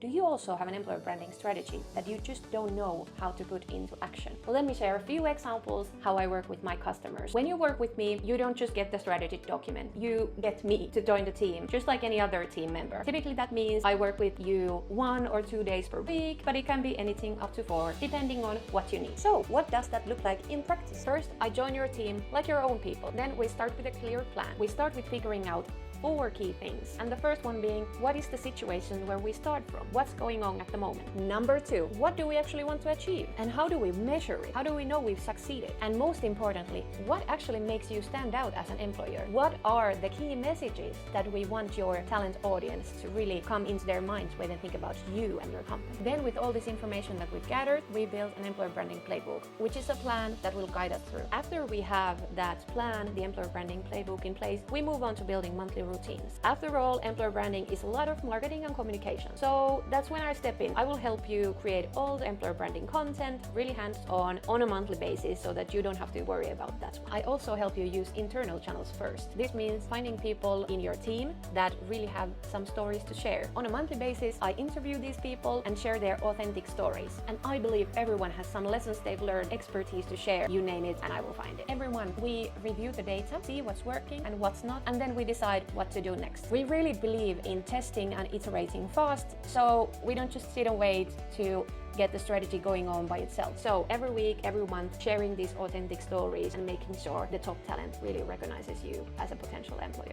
Do you also have an employer branding strategy that you just don't know how to put into action? Well, let me share a few examples how I work with my customers. When you work with me, you don't just get the strategy document, you get me to join the team, just like any other team member. Typically that means I work with you 1 or 2 days per week, but it can be anything up to 4, depending on what you need. So what does that look like in practice? First, I join your team like your own people. Then we start with a clear plan. We start with figuring out 4 key things. And the first one being, what is the situation where we start from? What's going on at the moment? Number 2, what do we actually want to achieve? And how do we measure it? How do we know we've succeeded? And most importantly, what actually makes you stand out as an employer? What are the key messages that we want your talent audience to really come into their minds when they think about you and your company? Then with all this information that we've gathered, we build an employer branding playbook, which is a plan that will guide us through. After we have that plan, the employer branding playbook in place, we move on to building monthly routines. After all, employer branding is a lot of marketing and communication. So that's when I step in. I will help you create all the employer branding content, really hands-on, on a monthly basis, so that you don't have to worry about that. I also help you use internal channels first. This means finding people in your team that really have some stories to share. On a monthly basis, I interview these people and share their authentic stories. And I believe everyone has some lessons they've learned, expertise to share. You name it, and I will find it. Everyone, we review the data, see what's working and what's not, and then we decide what to do next. We really believe in testing and iterating fast, so we don't just sit and wait to get the strategy going on by itself. So every week, every month, sharing these authentic stories and making sure the top talent really recognizes you as a potential employer.